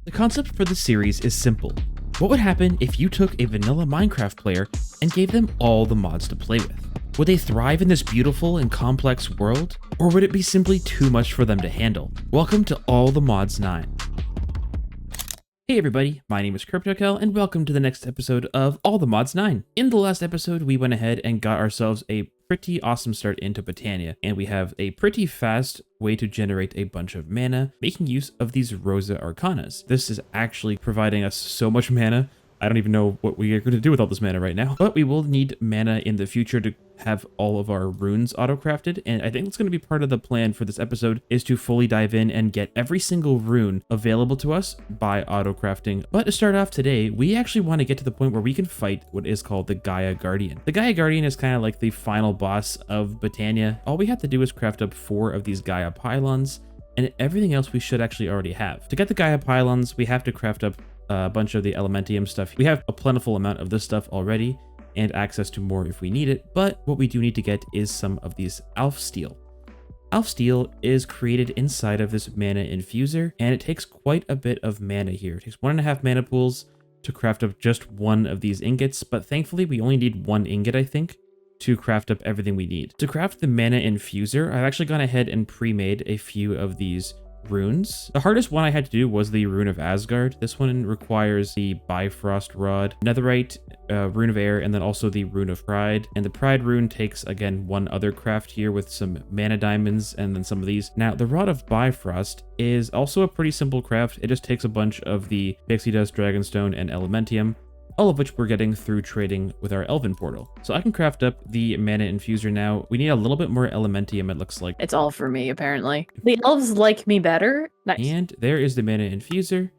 The concept for the series is simple. What would happen if you took a vanilla Minecraft player and gave them all the mods to play with? Would they thrive in this beautiful and complex world? Or would it be simply too much for them to handle? Welcome to All the Mods 9. Hey everybody, my name is KryptoCal and welcome to the next episode of All the Mods 9. In the last episode, we went ahead and got ourselves a pretty awesome start into Botania, and we have a pretty fast way to generate a bunch of mana, making use of these Rosa Arcanas. This is actually providing us so much mana. I don't even know what we are going to do with all this mana right now, but we will need mana in the future to have all of our runes auto-crafted, and I think that's going to be part of the plan for this episode, is to fully dive in and get every single rune available to us by auto-crafting. But to start off today, we actually want to get to the point where we can fight what is called the Gaia Guardian. The Gaia Guardian is kind of like the final boss of Botania. All we have to do is craft up 4 of these Gaia pylons, and everything else we should actually already have. To get the Gaia pylons, we have to craft up a bunch of the elementium stuff. We have a plentiful amount of this stuff already and access to more if we need it, but what we do need to get is some of these Alph Steel. Alph Steel is created inside of this mana infuser, and it takes quite a bit of mana here. It takes 1.5 mana pools to craft up just 1 of these ingots, but thankfully we only need 1 ingot, I think, to craft up everything we need. To craft the mana infuser, I've actually gone ahead and pre-made a few of these runes. The hardest one I had to do was the Rune of Asgard. This one requires the Bifrost Rod, Netherite, Rune of Air, and then also the Rune of Pride. And the Pride rune takes, again, 1 other craft here with some mana diamonds and then some of these. Now, the Rod of Bifrost is also a pretty simple craft. It just takes a bunch of the Pixie Dust, Dragonstone, and Elementium, all of which we're getting through trading with our Elven portal. So I can craft up the mana infuser now. We need a little bit more Elementium, it looks like. It's all for me, apparently. The elves like me better. Nice. And there is the mana infuser.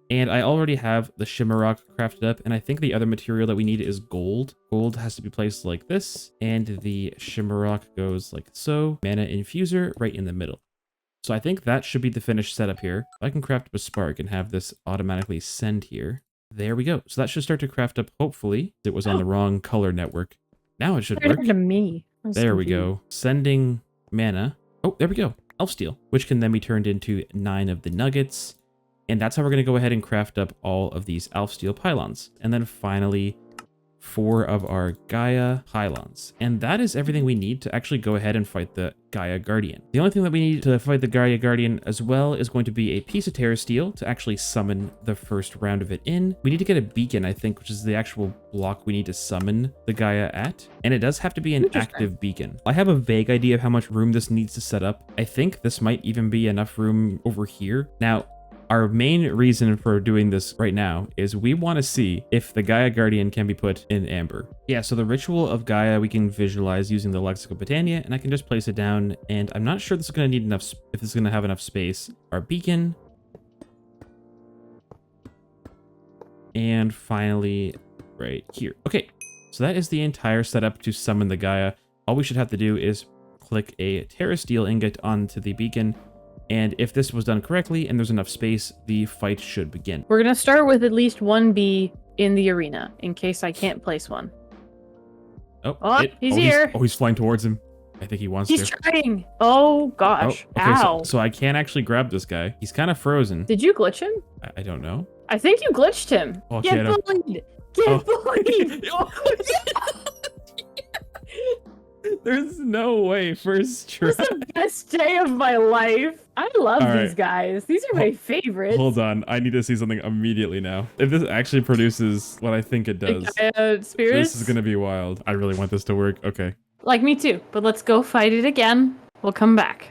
And I already have the Shimmer Rock crafted up, and I think the other material that we need is gold. Gold has to be placed like this, and the Shimmer Rock goes like so. Mana infuser right in the middle. So I think that should be the finished setup here. I can craft up a spark and have this automatically send here. There we go. So that should start to craft up, hopefully. It was on the wrong color network. Now it should work. To me. There we go. Sending mana. Oh, there we go. Elf Steel, which can then be turned into 9 of the nuggets. And that's how we're going to go ahead and craft up all of these Elf Steel pylons. And then finally, 4 of our Gaia pylons. And that is everything we need to actually go ahead and fight the Gaia Guardian. The only thing that we need to fight the Gaia Guardian as well is going to be a piece of Terra Steel to actually summon the first round of it in. We need to get a beacon, I think, which is the actual block we need to summon the Gaia at. And it does have to be an active beacon. I have a vague idea of how much room this needs to set up. I think this might even be enough room over here. Now, our main reason for doing this right now is we want to see if the Gaia Guardian can be put in amber. Yeah, so the Ritual of Gaia we can visualize using the Lexical Botania, and I can just place it down, and I'm not sure this is going to need enough, if this is going to have enough space. Our beacon. And finally, right here. Okay, so that is the entire setup to summon the Gaia. All we should have to do is click a Terra Steel ingot onto the beacon, and if this was done correctly and there's enough space, the fight should begin. We're going to start with at least 1 bee in the arena, in case I can't place one. Oh, he's here. He's flying towards him. I think he wants to. He's trying. Oh, gosh. Oh, okay, Ow. so I can't actually grab this guy. He's kind of frozen. Did you glitch him? I don't know. I think you glitched him. Oh, Get bullied. Get bullied. There's no way. First try. This is the best day of my life. I love these guys. These are my favorites. Hold on. I need to see something immediately now. If this actually produces what I think it does, spirits? This is going to be wild. I really want this to work. Okay. Like me too. But let's go fight it again. We'll come back.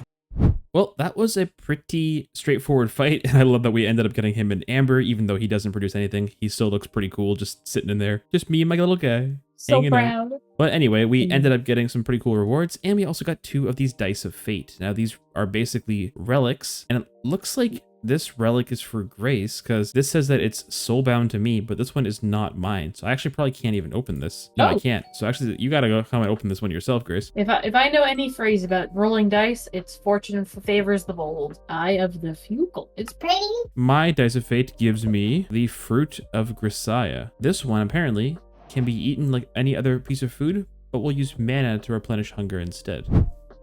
Well, that was a pretty straightforward fight, and I love that we ended up getting him in amber, even though he doesn't produce anything. He still looks pretty cool, just sitting in there. Just me and my little guy. So proud. But anyway, we ended up getting some pretty cool rewards, and we also got 2 of these Dice of Fate. Now, these are basically relics, and it looks like this relic is for Grace, because this says that it's soulbound to me, but this one is not mine. So I actually probably can't even open this. No, I can't. So actually, you gotta go come and open this one yourself, Grace. If I know any phrase about rolling dice, it's fortune favors the bold. Eye of the Fugal. It's pretty. My Dice of Fate gives me the Fruit of Grisaia. This one, apparently, can be eaten like any other piece of food, but we'll use mana to replenish hunger instead.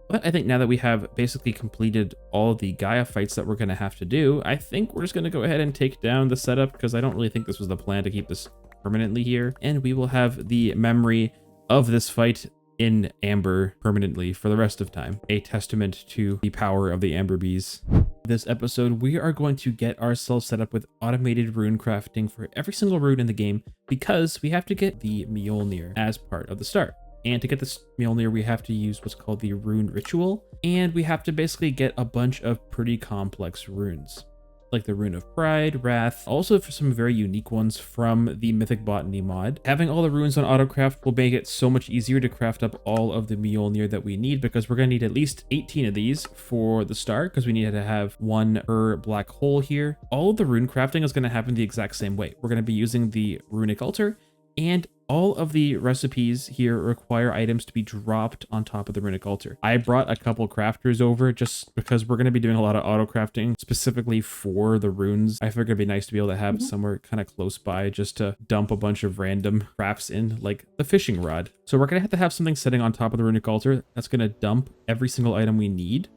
But I think now that we have basically completed all the Gaia fights that we're going to have to do, I think we're just going to go ahead and take down the setup, because I don't really think this was the plan to keep this permanently here. And we will have the memory of this fight in amber permanently for the rest of time. A testament to the power of the amber bees. This episode, we are going to get ourselves set up with automated rune crafting for every single rune in the game, because we have to get the Mjollnir as part of the start. And to get this Mjollnir, we have to use what's called the rune ritual, and we have to basically get a bunch of pretty complex runes, like the rune of pride, wrath, also for some very unique ones from the Mythic Botany mod. Having all the runes on autocraft will make it so much easier to craft up all of the Mjollnir that we need, because we're going to need at least 18 of these for the start, because we need to have one per black hole here. All of the rune crafting is going to happen the exact same way. We're going to be using the runic altar, and all of the recipes here require items to be dropped on top of the runic altar. I brought a couple crafters over just because we're going to be doing a lot of auto crafting specifically for the runes. I figured it'd be nice to be able to have somewhere kind of close by just to dump a bunch of random crafts in, like the fishing rod. So we're going to have something sitting on top of the runic altar that's going to dump every single item we need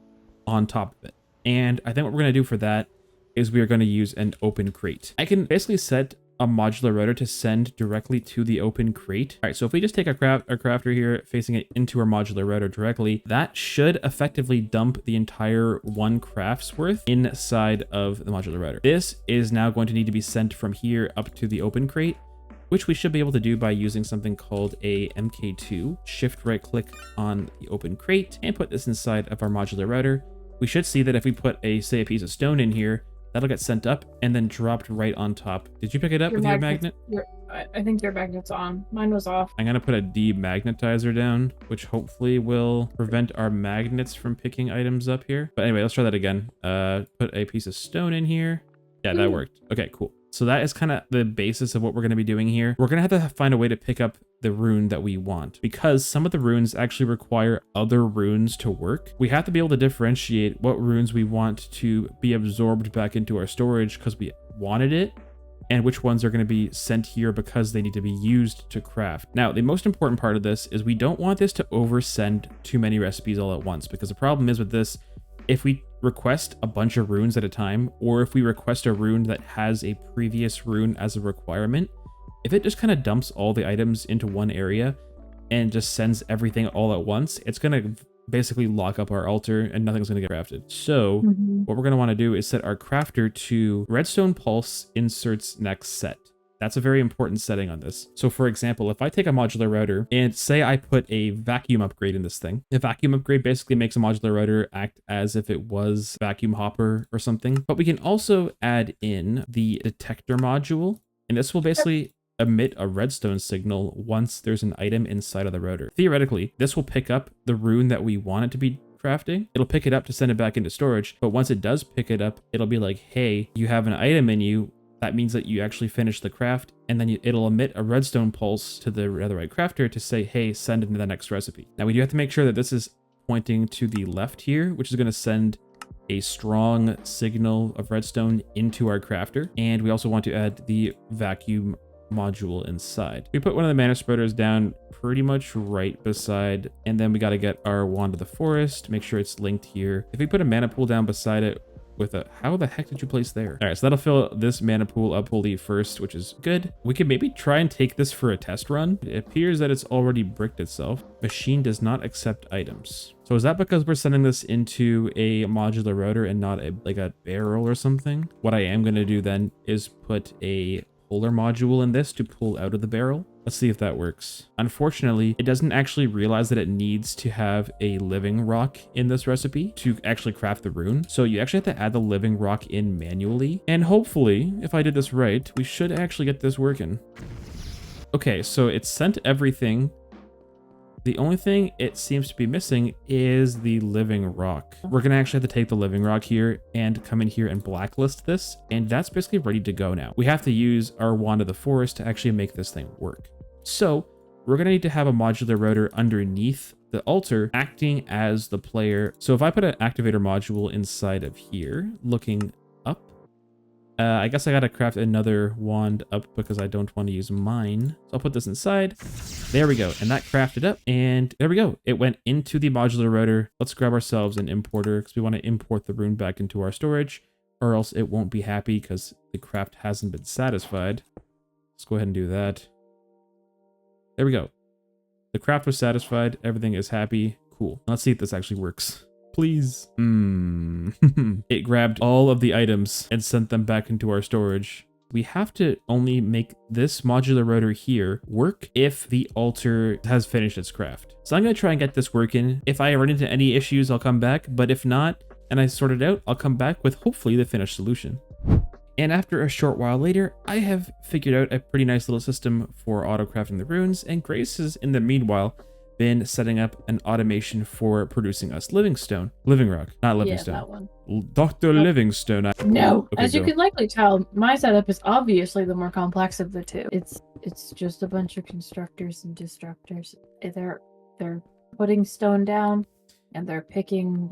on top of it. And I think what we're going to do for that is we are going to use an open crate. I can basically set a modular router to send directly to the open crate. All right, so if we just take our crafter here, facing it into our modular router directly, that should effectively dump the entire one craft's worth inside of the modular router. This is now going to need to be sent from here up to the open crate, which we should be able to do by using something called a MK2. Shift right click on the open crate and put this inside of our modular router. We should see that if we put say a piece of stone in here, that'll get sent up and then dropped right on top. Did you pick it up with your magnet? I think your magnet's on. Mine was off. I'm going to put a demagnetizer down, which hopefully will prevent our magnets from picking items up here. But anyway, let's try that again. Put a piece of stone in here. Yeah, that worked. Okay, cool. So that is kind of the basis of what we're going to be doing here. We're going to have to find a way to pick up the rune that we want, because some of the runes actually require other runes to work. We have to be able to differentiate what runes we want to be absorbed back into our storage because we wanted it, and which ones are going to be sent here because they need to be used to craft. Now, the most important part of this is we don't want this to oversend too many recipes all at once, because the problem is with this, if we request a bunch of runes at a time, or if we request a rune that has a previous rune as a requirement, if it just kind of dumps all the items into one area and just sends everything all at once, it's going to basically lock up our altar and nothing's going to get crafted. So what we're going to want to do is set our crafter to redstone pulse inserts next set. That's a very important setting on this. So for example, if I take a modular router and say I put a vacuum upgrade in this thing, the vacuum upgrade basically makes a modular router act as if it was vacuum hopper or something. But we can also add in the detector module, and this will basically emit a redstone signal once there's an item inside of the router. Theoretically, this will pick up the rune that we want it to be crafting. It'll pick it up to send it back into storage, but once it does pick it up, it'll be like, hey, you have an item in you. That means that you actually finished the craft, and then it'll emit a redstone pulse to the other right crafter to say, hey, send into the next recipe. Now we do have to make sure that this is pointing to the left here, which is going to send a strong signal of redstone into our crafter. And we also want to add the vacuum module inside. We put one of the mana spreaders down pretty much right beside, and then we got to get our wand of the forest, make sure it's linked here. If we put a mana pool down beside it with a, how the heck did you place there? All right, so that'll fill this mana pool up fully first, which is good. We could maybe try and take this for a test run. It appears that it's already bricked itself. Machine does not accept items. So is that because we're sending this into a modular router and not like a barrel or something? What I am going to do then is put a puller module in this to pull out of the barrel. Let's see if that works. Unfortunately, it doesn't actually realize that it needs to have a living rock in this recipe to actually craft the rune. So you actually have to add the living rock in manually. And hopefully, if I did this right, we should actually get this working. Okay, so it sent everything. The only thing it seems to be missing is the living rock. We're going to actually have to take the living rock here and come in here and blacklist this. And that's basically ready to go now. We have to use our wand of the forest to actually make this thing work. So we're going to need to have a modular router underneath the altar acting as the player. So if I put an activator module inside of here, looking up, I guess I gotta craft another wand up because I don't want to use mine. So I'll put this inside. There we go. And that crafted up. And there we go. It went into the modular router. Let's grab ourselves an importer because we want to import the rune back into our storage, or else it won't be happy because the craft hasn't been satisfied. Let's go ahead and do that. There we go. The craft was satisfied. Everything is happy. Cool. Let's see if this actually works. Please. It grabbed all of the items and sent them back into our storage. We have to only make this modular router here work if the altar has finished its craft. So I'm going to try and get this working. If I run into any issues, I'll come back. But if not, and I sort it out, I'll come back with hopefully the finished solution. And after a short while later, I have figured out a pretty nice little system for auto-crafting the runes, and Grace has, in the meanwhile, been setting up an automation for producing us living rock, not livingstone. Yeah, that one. Dr. Livingstone. No, Okay, as you can likely tell, my setup is obviously the more complex of the two. It's just a bunch of constructors and destructors. They're putting stone down, and they're picking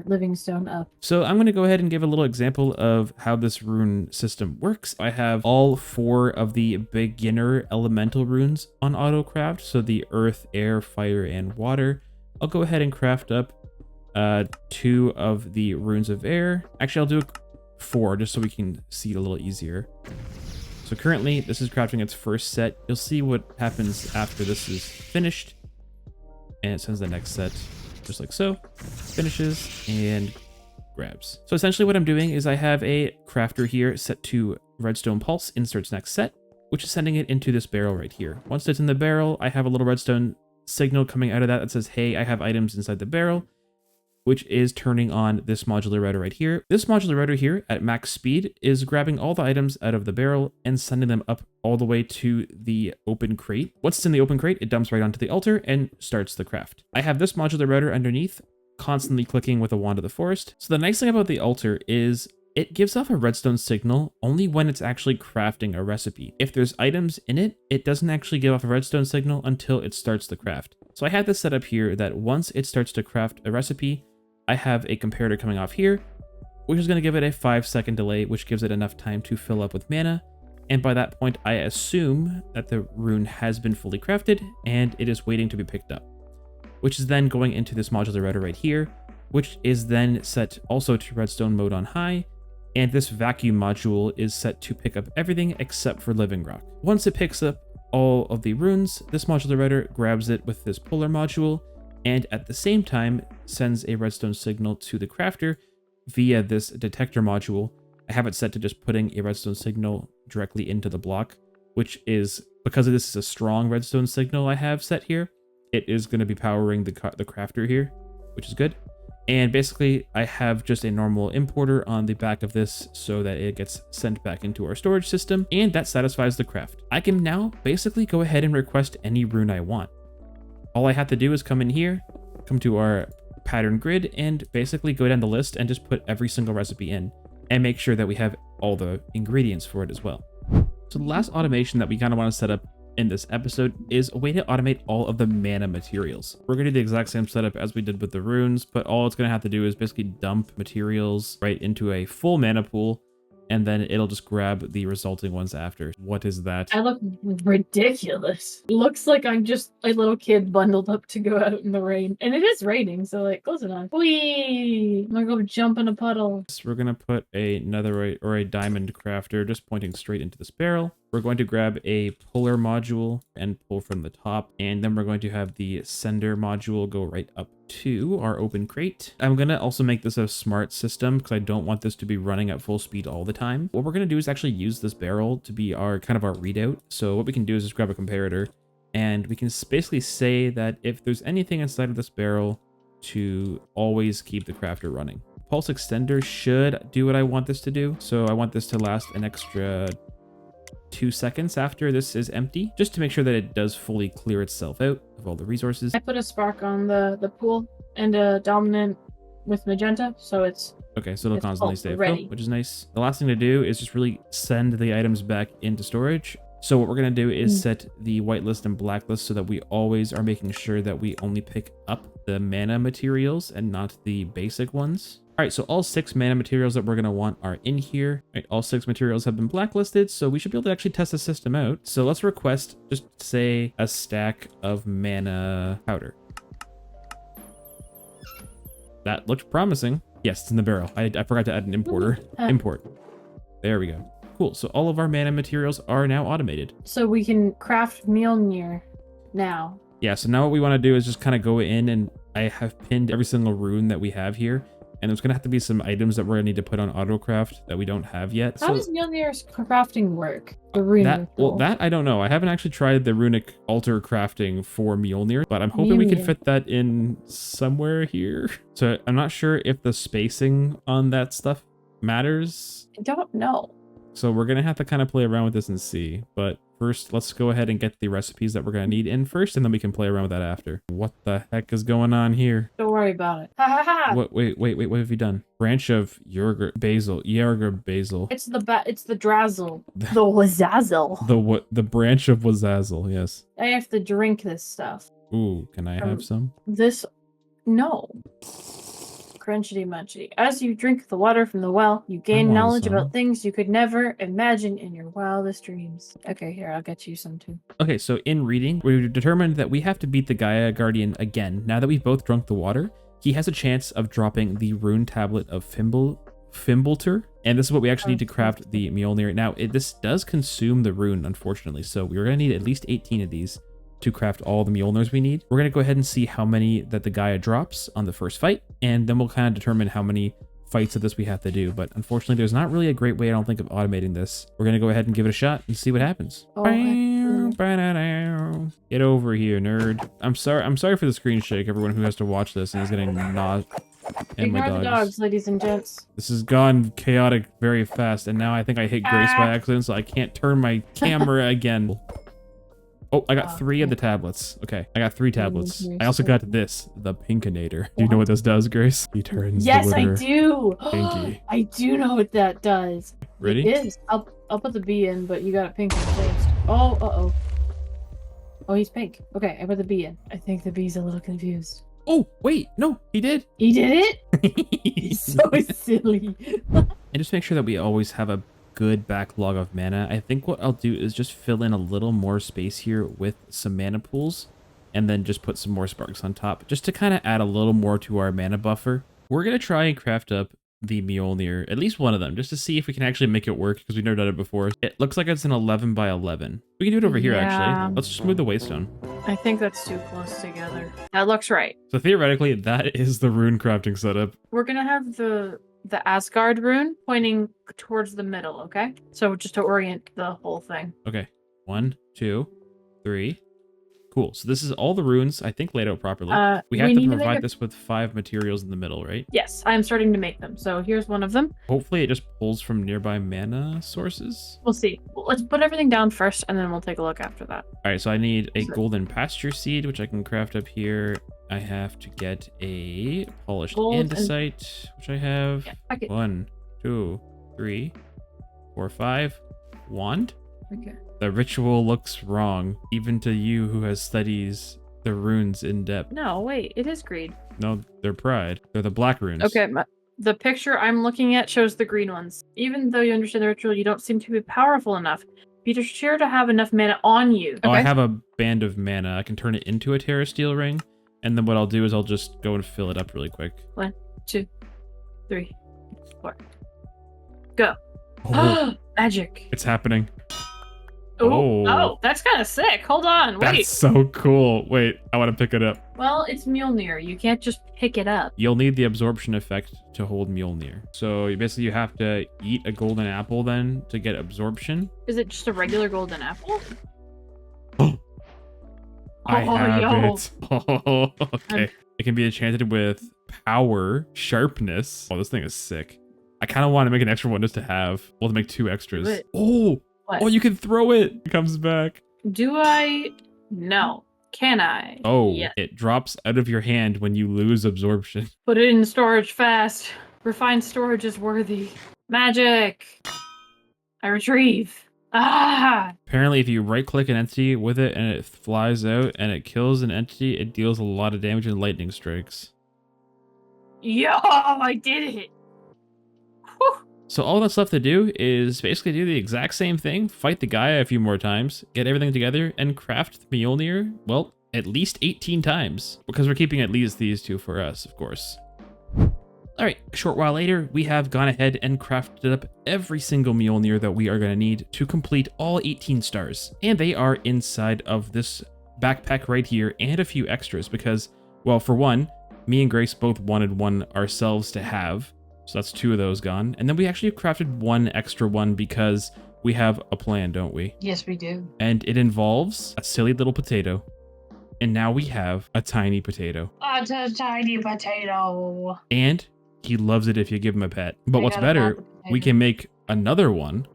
living stone up. So I'm going to go ahead and give a little example of how this rune system works. I have all 4 of the beginner elemental runes on auto craft. So the earth, air, fire, and water. I'll go ahead and craft up 2 of the runes of air. Actually, I'll do 4 just so we can see it a little easier. So currently this is crafting its first set. You'll see what happens after this is finished. And it sends the next set. Just like so, finishes and grabs. So essentially what I'm doing is I have a crafter here set to redstone pulse, inserts next set, which is sending it into this barrel right here. Once it's in the barrel, I have a little redstone signal coming out of that says, hey, I have items inside the barrel, which is turning on this modular router right here. This modular router here at max speed is grabbing all the items out of the barrel and sending them up all the way to the open crate. Once it's in the open crate, it dumps right onto the altar and starts the craft. I have this modular router underneath, constantly clicking with a wand of the forest. So the nice thing about the altar is it gives off a redstone signal only when it's actually crafting a recipe. If there's items in it, it doesn't actually give off a redstone signal until it starts the craft. So I have this set up here that once it starts to craft a recipe, I have a comparator coming off here, which is going to give it a 5-second delay, which gives it enough time to fill up with mana. And by that point, I assume that the rune has been fully crafted and it is waiting to be picked up, which is then going into this modular router right here, which is then set also to redstone mode on high. And this vacuum module is set to pick up everything except for living rock. Once it picks up all of the runes, this modular router grabs it with this puller module, and at the same time sends a redstone signal to the crafter via this detector module. I have it set to just putting a redstone signal directly into the block, which is, because this is a strong redstone signal I have set here, it is going to be powering the crafter here, which is good. And basically I have just a normal importer on the back of this so that it gets sent back into our storage system, and that satisfies the craft. I can now basically go ahead and request any rune I want. All I have to do is come in here, come to our pattern grid, and basically go down the list and just put every single recipe in and make sure that we have all the ingredients for it as well. So the last automation that we kind of want to set up in this episode is a way to automate all of the mana materials. We're going to do the exact same setup as we did with the runes, but all it's going to have to do is basically dump materials right into a full mana pool, and then it'll just grab the resulting ones after. What is that? I look ridiculous. Looks like I'm just a little kid bundled up to go out in the rain. And it is raining, so like, close enough. Whee! I'm gonna go jump in a puddle. So we're gonna put a netherite or a diamond crafter just pointing straight into this barrel. We're going to grab a puller module and pull from the top, and then we're going to have the sender module go right up to our open crate. I'm going to also make this a smart system because I don't want this to be running at full speed all the time. What we're going to do is actually use this barrel to be our kind of our readout. So what we can do is just grab a comparator, and we can basically say that if there's anything inside of this barrel, to always keep the crafter running. Pulse extender should do what I want this to do. So I want this to last an extra 2 seconds after this is empty, just to make sure that it does fully clear itself out of all the resources. I put a spark on the pool and a dominant with magenta, so it's okay, so it'll constantly stay ready. filled, which is nice. The last thing to do is just really send the items back into storage. So what we're going to do is set the whitelist and blacklist so that we always are making sure that we only pick up the mana materials and not the basic ones. right, so all 6 mana materials that we're going to want are in here. Right, all 6 materials have been blacklisted, so we should be able to actually test the system out. So let's request, just say, a stack of mana powder. That looked promising. Yes, it's in the barrel. I forgot to add an importer. Import. There we go. Cool. So all of our mana materials are now automated. So we can craft Mjollnir now. Yeah, so now what we want to do is just kind of go in, and I have pinned every single rune that we have here. And there's going to have to be some items that we're going to need to put on autocraft that we don't have yet. How does Mjollnir's crafting work? The rune. Well, that I don't know. I haven't actually tried the runic altar crafting for Mjollnir, but I'm hoping we can fit that in somewhere here. So I'm not sure if the spacing on that stuff matters. I don't know. So we're going to have to kind of play around with this and see. But first, let's go ahead and get the recipes that we're going to need in first, and then we can play around with that after. What the heck is going on here? Don't worry about it. Ha ha ha! Wait, what have you done? Branch of Yerger basil. It's the drazzle. The wazazzle. The branch of wazazzle, yes. I have to drink this stuff. Ooh, can I have some? No. Crunchity munchity. As you drink the water from the well, you gain knowledge about things you could never imagine in your wildest dreams. Okay, here, I'll get you some too. Okay, so in reading, we determined that we have to beat the Gaia Guardian again. Now that we've both drunk the water, he has a chance of dropping the rune tablet of Fimbulter, and this is what we actually need to craft the Mjollnir. Now, this does consume the rune, unfortunately, so we're going to need at least 18 of these to craft all the Mjollnirs we need. We're going to go ahead and see how many that the Gaia drops on the first fight, and then we'll kind of determine how many fights of this we have to do. But unfortunately, there's not really a great way, I don't think, of automating this. We're going to go ahead and give it a shot and see what happens. Get over here, nerd. I'm sorry for the screen shake, everyone who has to watch this and is getting nausea. And my Ignore the dogs, ladies and gents. This has gone chaotic very fast, and now I think I hit Grace by accident, so I can't turn my camera again. Oh, I got 3 of the tablets. Okay, I got 3 tablets. I also got this, the Pinkinator. Do you know what this does, Grace? He turns the I litter do. pinky. I do know what that does. Ready? It is. I'll put the B in, but you got it pink first. Oh, uh-oh. Oh, he's pink. Okay, I put the B in. I think the B's a little confused. Oh, wait, no, he did. He did it? He's so silly. And just make sure that we always have a good backlog of mana. I think what I'll do is just fill in a little more space here with some mana pools, and then just put some more sparks on top, just to kind of add a little more to our mana buffer. We're going to try and craft up the Mjollnir, at least one of them, just to see if we can actually make it work, because we've never done it before. It looks like it's an 11 by 11. We can do it over here, actually. Let's just move the waystone. I think that's too close together. That looks right. So theoretically, that is the rune crafting setup. We're going to have the Asgard rune pointing towards the middle, okay? So just to orient the whole thing. Okay. 1, 2, 3. Cool. So this is all the runes, I think, laid out properly. We have to provide this with 5 materials in the middle, right? Yes, I'm starting to make them. So here's one of them. Hopefully it just pulls from nearby mana sources. We'll see. Let's put everything down first, and then we'll take a look after that. All right, so I need a golden pasture seed, which I can craft up here. I have to get a polished andesite, which I have. Yeah, 1, 2, 3, 4, 5. Wand? Okay. The ritual looks wrong, even to you who has studies the runes in depth. No, wait, it is green. No, they're pride. They're the black runes. Okay, the picture I'm looking at shows the green ones. Even though you understand the ritual, you don't seem to be powerful enough. Be sure to have enough mana on you. Okay? Oh, I have a band of mana. I can turn it into a Terra Steel ring, and then what I'll do is I'll just go and fill it up really quick. 1, 2, 3, 4. Go. Oh, magic. it's happening. Oh, that's kind of sick. Hold on, wait. That's so cool. Wait, I want to pick it up. Well, it's Mjollnir. You can't just pick it up. You'll need the absorption effect to hold Mjollnir. So you have to eat a golden apple then to get absorption. Is it just a regular golden apple? I have it. Oh, okay. It can be enchanted with power, sharpness. Oh, this thing is sick. I kind of want to make an extra one just to have. Well, to make 2 extras. What? Oh, you can throw it. It comes back. Do I? No. Can I? Oh, yes. It drops out of your hand when you lose absorption. Put it in storage fast. Refined storage is worthy. Magic. I retrieve. Ah! Apparently, if you right-click an entity with it and it flies out and it kills an entity, it deals a lot of damage and lightning strikes. Yo, I did it! Whew. So all that's left to do is basically do the exact same thing, fight the Gaia a few more times, get everything together, and craft the Mjollnir, well, at least 18 times. Because we're keeping at least these two for us, of course. Alright, a short while later, we have gone ahead and crafted up every single Mjollnir that we are going to need to complete all 18 stars. And they are inside of this backpack right here and a few extras because, well, for one, me and Grace both wanted one ourselves to have. So that's 2 of those gone. And then we actually crafted 1 extra one because we have a plan, don't we? Yes, we do. And it involves a silly little potato. And now we have a tiny potato. It's a tiny potato. And he loves it if you give him a pet. But what's better, we can make another one.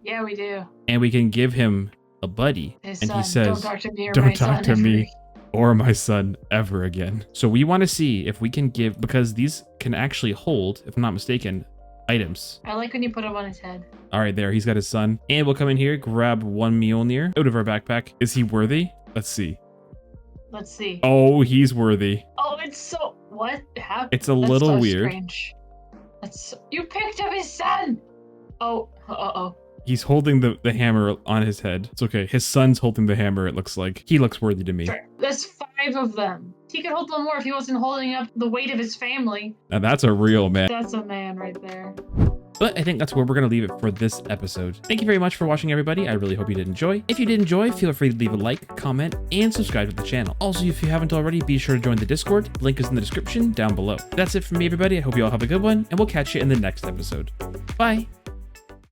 Yeah, we do. And we can give him a buddy. His and son. he says, don't talk to me or don't my talk son to ever." me or my son ever again. So we want to see if we can give, because these can actually hold, if I'm not mistaken, items. I like when you put him on his head. All right, there, he's got his son. And we'll come in here, grab 1 Mjollnir out of our backpack. Is he worthy? Let's see. Let's see. Oh, he's worthy. Oh, it's so... What happened? It's a little so weird. Strange. You picked up his son! Oh, uh-oh. He's holding the hammer on his head. It's okay. His son's holding the hammer, it looks like. He looks worthy to me. Sure. There's 5 of them. He could hold one more if he wasn't holding up the weight of his family. Now that's a real man. That's a man right there. But I think that's where we're going to leave it for this episode. Thank you very much for watching, everybody. I really hope you did enjoy. If you did enjoy, feel free to leave a like, comment, and subscribe to the channel. Also, if you haven't already, be sure to join the Discord. The link is in the description down below. That's it from me, everybody. I hope you all have a good one, and we'll catch you in the next episode. Bye!